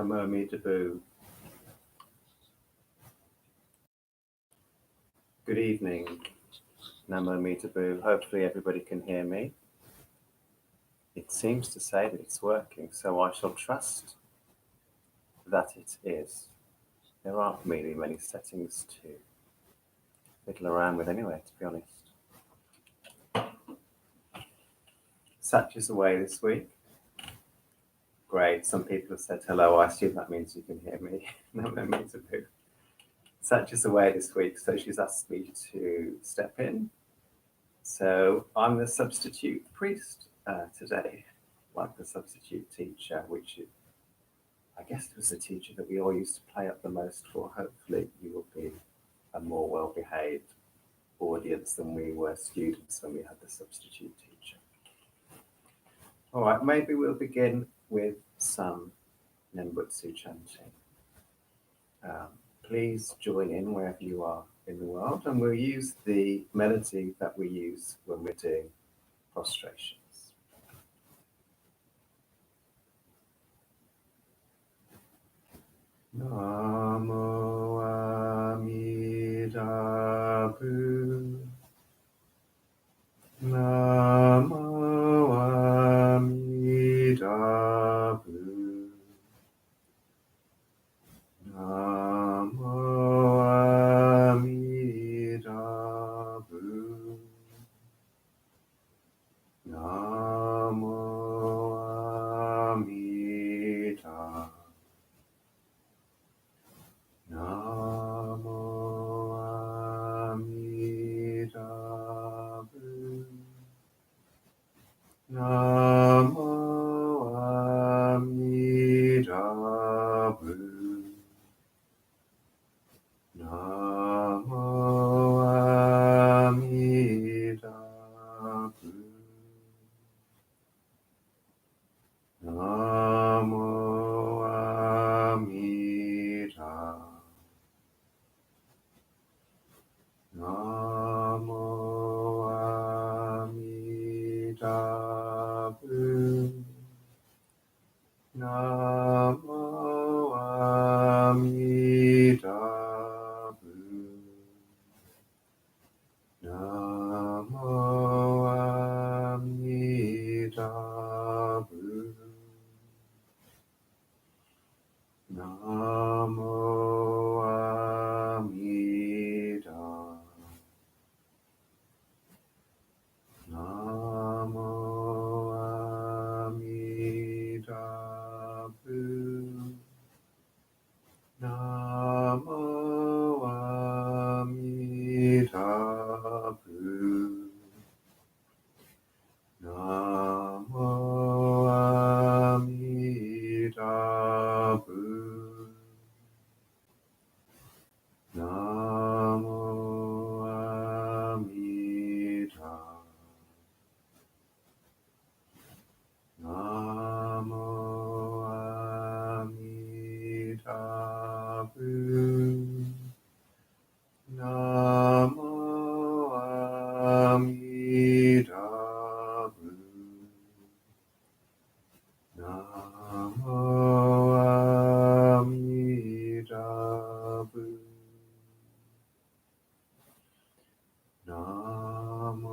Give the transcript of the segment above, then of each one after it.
Amida Mandala. Good evening, Amida Mandala. Hopefully everybody can hear me. It seems to say that it's working, so I shall trust that it is. There aren't really many settings to fiddle around with anyway, to be honest. Satch is away this week. Great, some people have said hello. I assume that means you can hear me. Amida Mandala. Satch is away this week, so she's asked me to step in. So I'm the substitute priest today, like the substitute teacher, which I guess it was the teacher that we all used to play up the most for. Hopefully you will be a more well-behaved audience than we were students when we had the substitute teacher. All right, maybe we'll begin with some Nembutsu chanting. Please join in wherever you are in the world, and we'll use the melody that we use when we're doing prostrations. Namo Amida Buddhist. Namo Amida Buddhist. Namo Amida Buddhist. Namo Amida. Namo Amida Buddhist. Namo Amida Buddhist. Namo Amida Buddhist. Namo Amida. Namo Amida Buddhist. Namo Amida Buddhist. Namo Amida Buddhist. Namo Amida. Namo Amida Buddhist. Namo Amida Buddhist. Namo Amida Buddhist. Namo Amida. Namo Amida Buddhist. Namo Amida Buddhist. Namo Amida Buddhist. Namo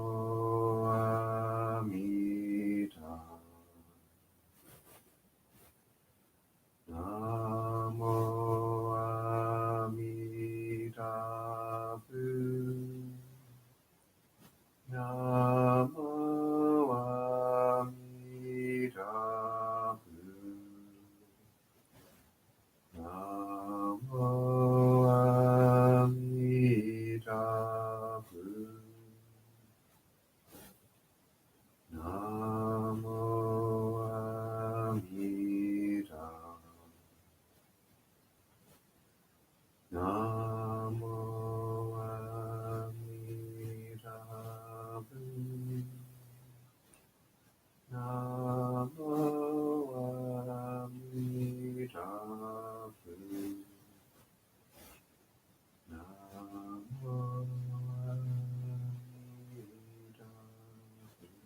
Amida. Namo Amida Buddhist. Namo Amida Buddhist. Namo Amida Buddhist. Namo Amida. Namo Amida Buddhist. Namo Amida Buddhist. Namo Amida Buddhist.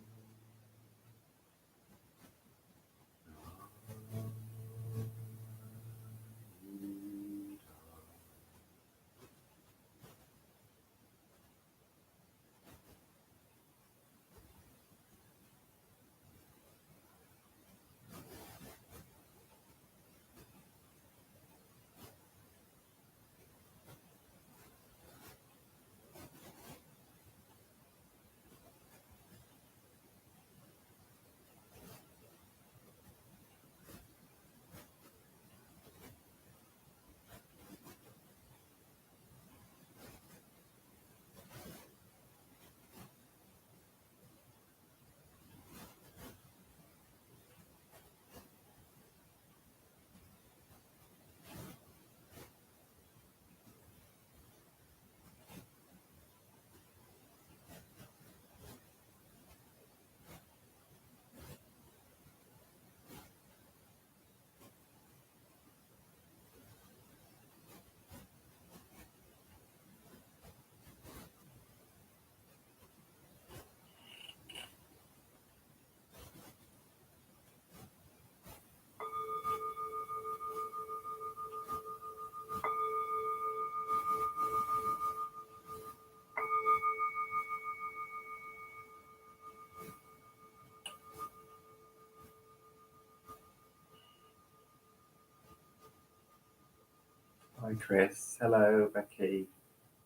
Hi Chris, hello Becky,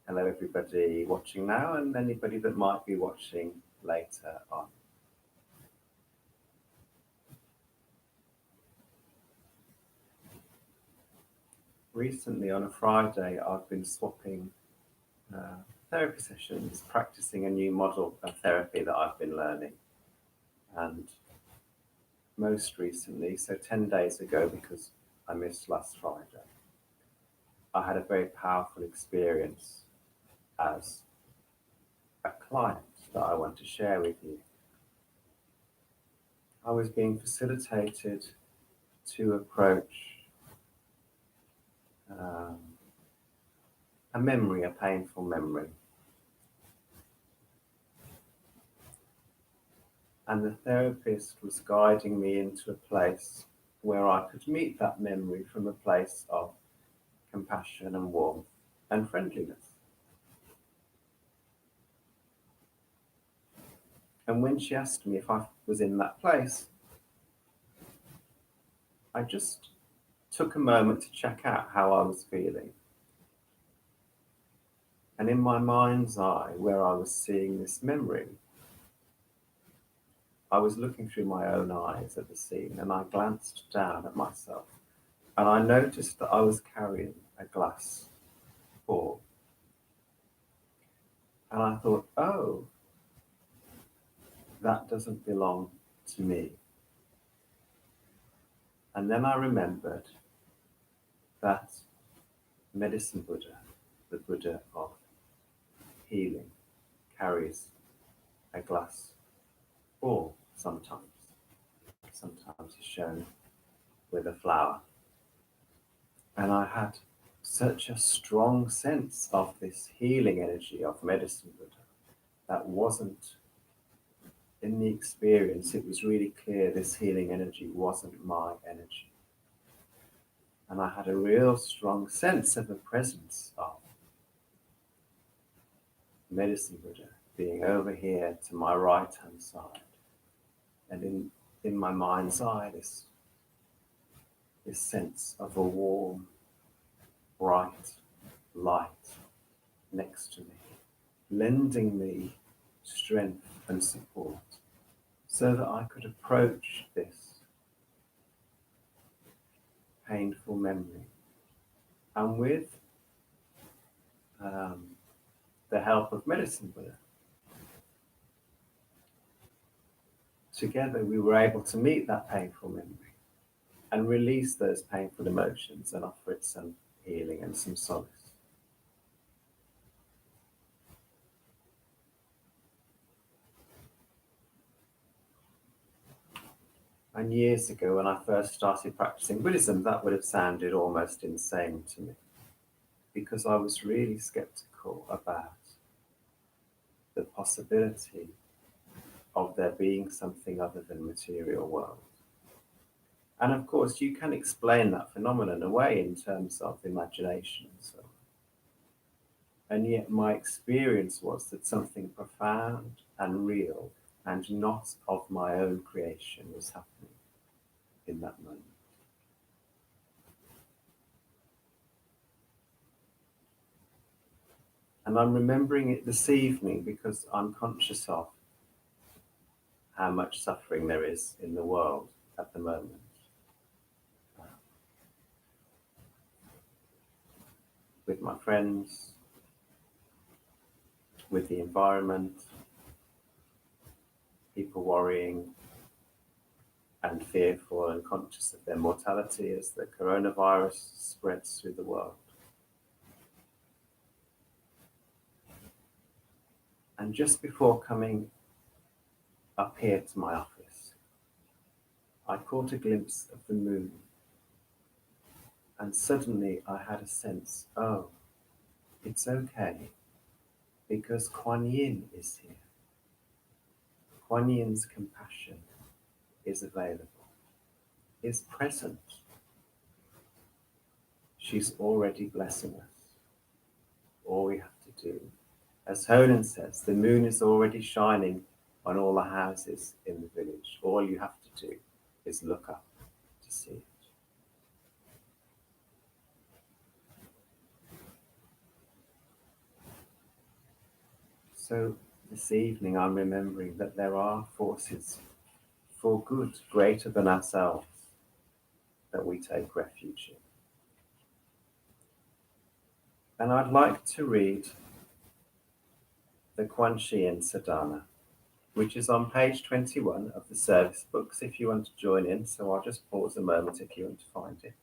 hello everybody watching now and anybody that might be watching later on. Recently on a Friday I've been swapping therapy sessions, practicing a new model of therapy that I've been learning. And most recently, so 10 days ago, because I missed last Friday, I had a very powerful experience as a client that I want to share with you. I was being facilitated to approach a memory, a painful memory. And the therapist was guiding me into a place where I could meet that memory from a place of compassion and warmth and friendliness. And when she asked me if I was in that place, I just took a moment to check out how I was feeling. And in my mind's eye, where I was seeing this memory, I was looking through my own eyes at the scene, and I glanced down at myself, and I noticed that I was carrying a glass ball. And I thought, oh, that doesn't belong to me. And then I remembered that Medicine Buddha, the Buddha of healing, carries a glass ball sometimes. Sometimes it's shown with a flower. And I had such a strong sense of this healing energy of Medicine Buddha that wasn't in the experience. It was really clear this healing energy wasn't my energy. And I had a real strong sense of the presence of Medicine Buddha being over here to my right hand side. And in my mind's eye, this sense of a warm, bright light next to me, lending me strength and support so that I could approach this painful memory. And with the help of Medicine Buddha, together we were able to meet that painful memory and release those painful emotions and offer it some healing and some solace. And years ago, when I first started practicing Buddhism, that would have sounded almost insane to me, because I was really skeptical about the possibility of there being something other than material world. And of course, you can explain that phenomenon away in terms of imagination and so on. And yet my experience was that something profound and real and not of my own creation was happening in that moment. And I'm remembering it this evening because I'm conscious of how much suffering there is in the world at the moment. With my friends, with the environment, people worrying and fearful and conscious of their mortality as the coronavirus spreads through the world. And just before coming up here to my office, I caught a glimpse of the moon. And suddenly I had a sense, oh, it's okay, because Kuan Yin is here. Kuan Yin's compassion is available, is present. She's already blessing us. All we have to do, as Honan says, the moon is already shining on all the houses in the village. All you have to do is look up to see it. So this evening I'm remembering that there are forces for good greater than ourselves that we take refuge in. And I'd like to read the Quan Yin Sadhana, which is on page 21 of the service books if you want to join in. So I'll just pause a moment if you want to find it.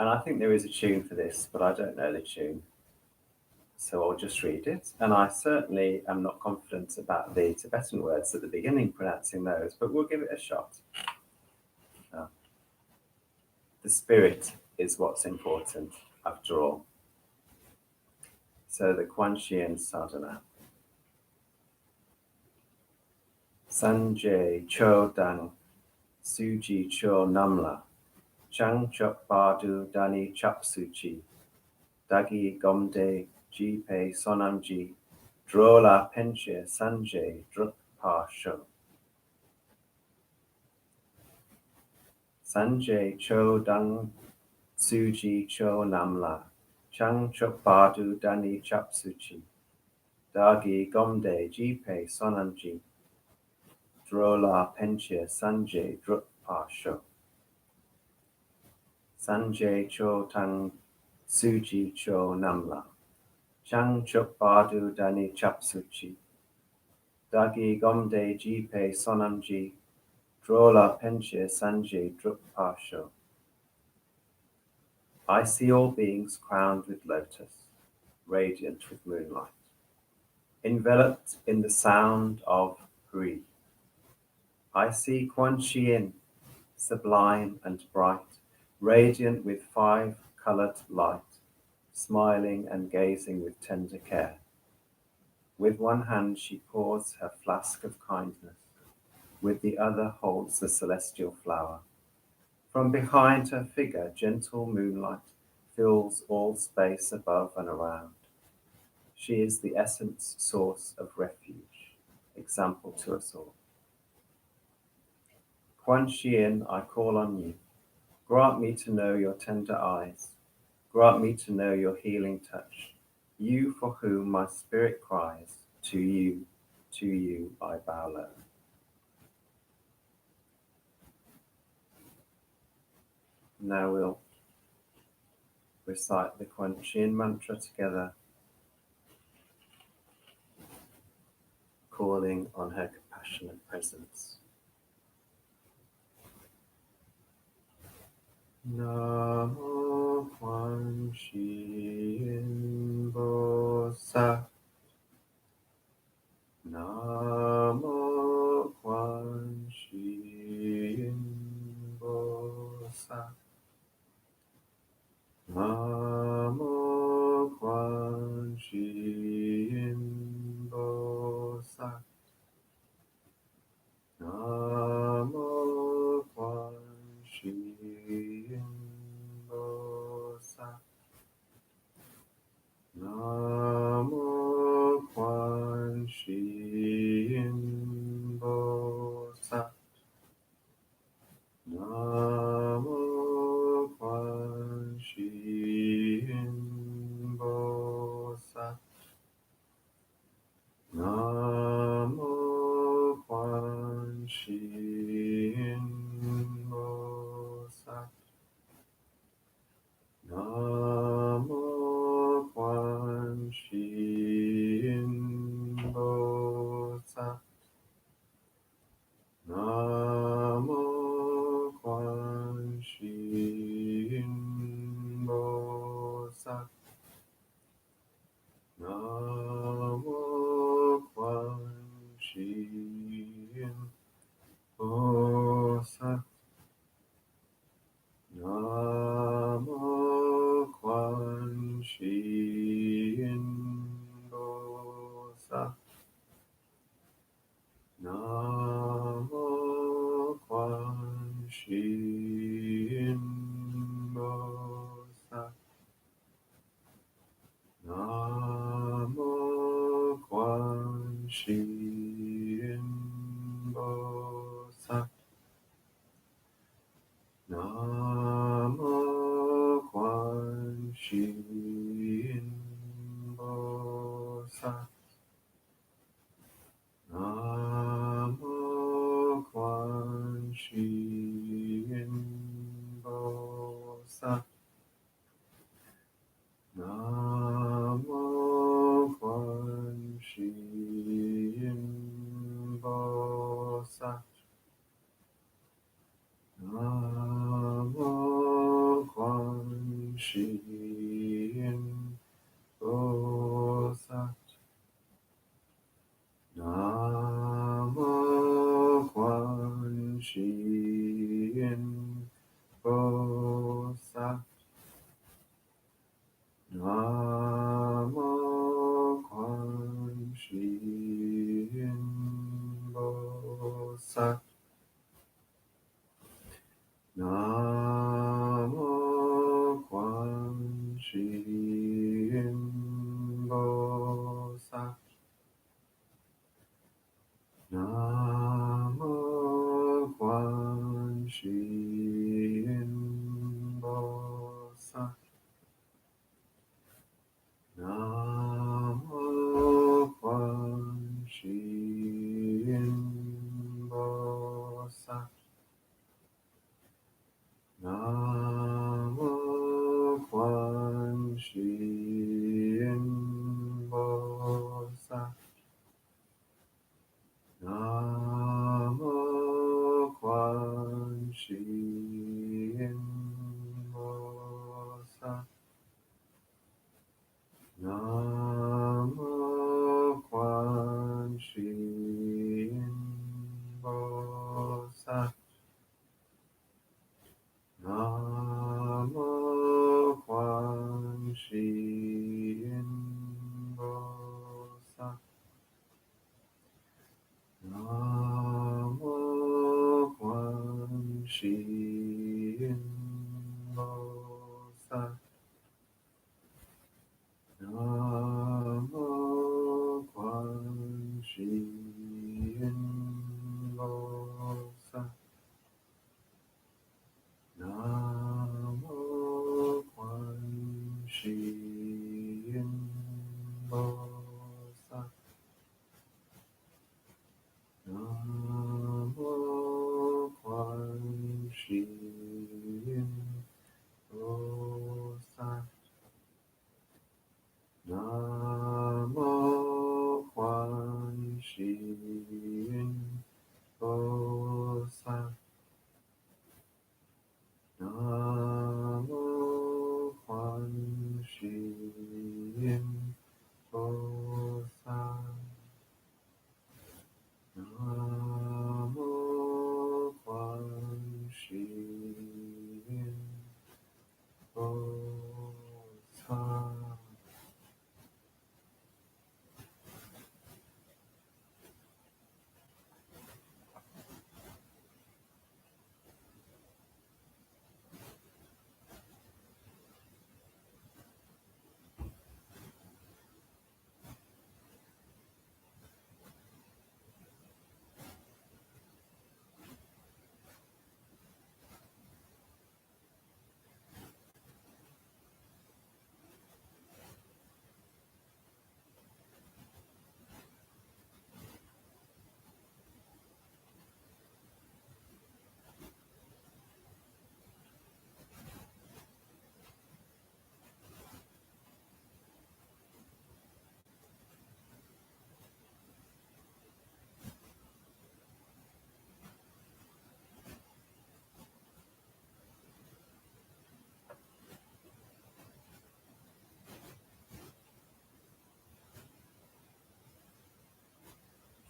And I think there is a tune for this, but I don't know the tune. So I'll just read it. And I certainly am not confident about the Tibetan words at the beginning, pronouncing those, but we'll give it a shot. The spirit is what's important, after all. So the Quan Yin Sadhana. Sanjay Cho Dang Suji Cho Namla Chang Chok Badu Dani Chap Suchi Dagi Gomde Jipe Sonamji Drola Penche Sanjay Druk Pa Sho. Sanjay Cho Dang Suji Cho Namla Chang Chok Badu Dani Chap Suchi Dagi Gomde Jipe Sonamji Drola Penche Sanjay Druk Pa Sho. Sanjay Cho Tang Suji Cho Namla Chang Chuk Badu Dani Chap Suchi Dagi Gomde Jipe Sonamji Drola Penche Sanjay Druk Pa Sho. I see all beings crowned with lotus, radiant with moonlight, enveloped in the sound of Ri. I see Quan Yin, sublime and bright, radiant with 5-colored light, smiling and gazing with tender care. With one hand she pours her flask of kindness, with the other holds the celestial flower. From behind her figure gentle moonlight fills all space above and around. She is the essence source of refuge, example to us all. Quan Yin, I call on you. Grant me to know your tender eyes. Grant me to know your healing touch. You for whom my spirit cries, to you I bow low. Now we'll recite the Quan Yin mantra together, calling on her compassionate presence. Namo Quan Yin Bosa. Namo Quan Yin Bosa. Namo Quan Yin Bosa. Namo Quan Yin Bosa. Namo Quan Yin Bosa. Namo Quan Yin Bosa. Namo Quan Yin Bosa. Namo Quan Yin Bosa. Namo Quan Yin Bosa. Namo Quan Yin Bosa. Namo Quan Yin Bosa. Namo Quan Yin Bosa. Namo Quan Yin Shi Bo Sat. Namo Quan Shi Bo Sat. Namo Quan Shi Bo Sat. Namo Quan Shi Bo Sat. Namo Quan Shi Bo Sat. Namo Quan Shi Bo Sat. Namo Quan Shi Bo Sat. Namo Quan Shi Bo Sat. Namo Quan Shi Bo Sat. Namo Quan Shi Bo Sat. Namo Quan Shi Bo Sat. Namo Quan Shi Bo Sat. Namo Quan Shi Bo Sat. Namo Quan Shi Bo Sat. Namo Quan Shi Bo Sat. Namo Quan Shi Bo Sat. Namo Quan Shi Bo Sat. Namo Quan Shi Bo Sat. Namo Quan Shi Bo Sat. Namo Quan Shi Bo Sat.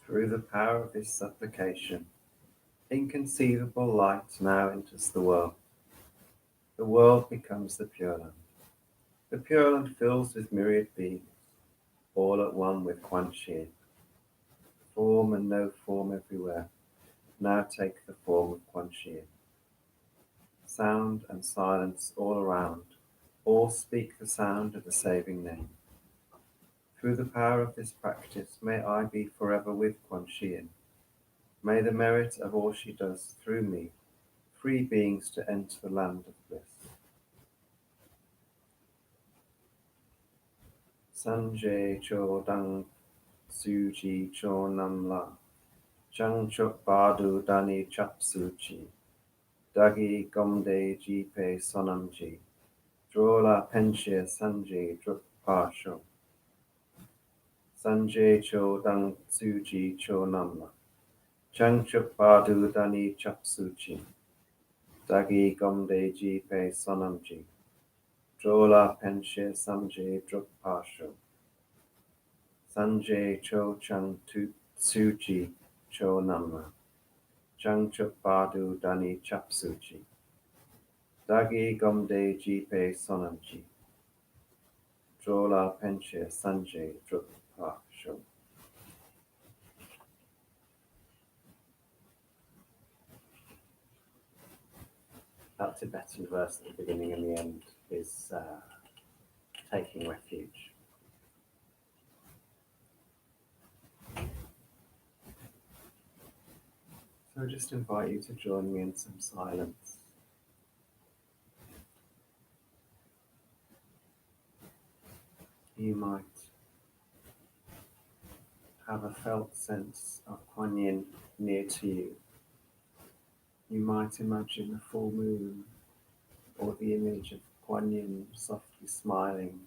Through the power of this supplication, inconceivable light now enters the world. The world becomes the Pure Land. The Pure Land fills with myriad beings, all at one with Quan Shi. Form and no form everywhere now take the form of Quan Shi. Sound and silence all around, all speak the sound of the saving name. Through the power of this practice, may I be forever with Quan Shi. May the merit of all she does through me free beings to enter the land of bliss. Sanjay cho dang suji cho namla. Chang chuk badu dani chap suji. Dagi gomde jipe sonamji. Drola penshir sanjay drup pasho. Sanjay cho dang suji cho namla. Chang chuk badu dani chap suji. Dagi gomde jipe sonamji. Drola penshir sanjay drup pasho. Sanjay cho chang tu suji cho namla. Chang chuk badu dani chap suji. Dagi gomde jipe sonamji. Drola penche sanjay drupa sho. That Tibetan verse at the beginning and the end is taking refuge. So I just invite you to join me in some silence. You might have a felt sense of Kuan Yin near to you. You might imagine a full moon or the image of Kuan Yin softly smiling.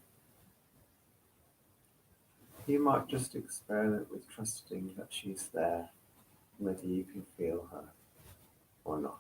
You might just experiment with trusting that she's there, whether you can feel her or not.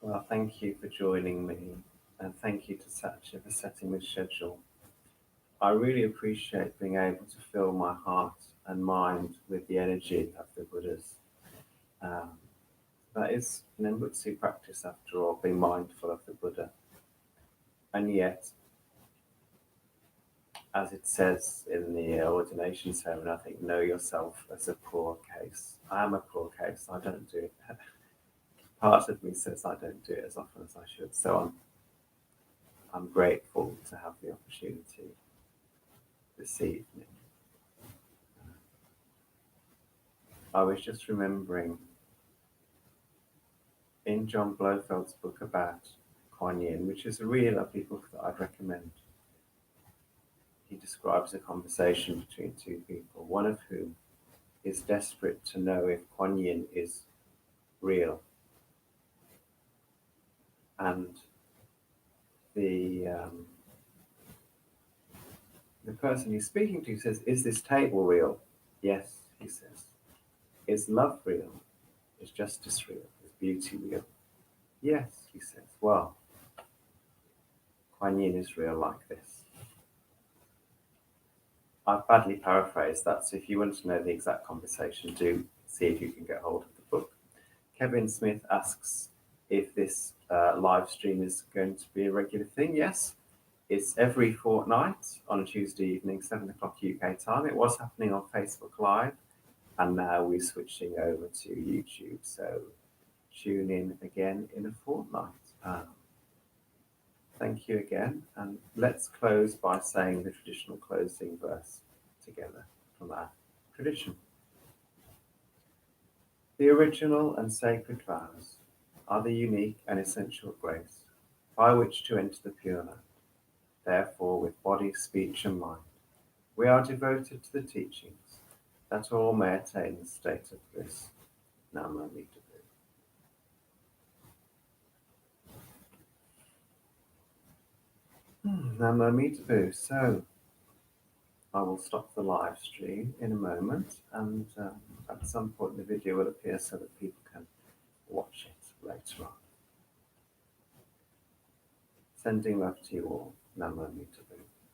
Well, thank you for joining me, and thank you to Satya for setting this schedule. I really appreciate being able to fill my heart and mind with the energy of the Buddhas. Um, that is Nembutsu practice, after all, being mindful of the Buddha. And yet, as it says in the ordination ceremony, I think, know yourself as a poor case. I am a poor case. I don't do it. Part of me says I don't do it as often as I should. So I'm grateful to have the opportunity this evening. I was just remembering in John Blofeld's book about Kuan Yin, which is a really lovely book that I'd recommend. He describes a conversation between two people, one of whom is desperate to know if Kuan Yin is real. And the person he's speaking to says, "Is this table real?" "Yes," he says. "Is love real? Is justice real? Is beauty real?" "Yes," he says. "Well, Kuan Yin is real like this." I've badly paraphrased that, so if you want to know the exact conversation, do see if you can get hold of the book. Kevin Smith asks if this live stream is going to be a regular thing. Yes, it's every fortnight on a Tuesday evening, 7 o'clock UK time. It was happening on Facebook Live, and now we're switching over to YouTube. So tune in again in a fortnight. Thank you again, and let's close by saying the traditional closing verse together from our tradition. The original and sacred vows are the unique and essential grace by which to enter the Pure Land. Therefore, with body, speech, and mind, we are devoted to the teachings that all may attain the state of bliss. Nam Amida Buddhist. Nam Amida Buddhist. So, I will stop the live stream in a moment, and at some point the video will appear so that people can watch it later on. Sending love to you all. Namo Amida Buddhist.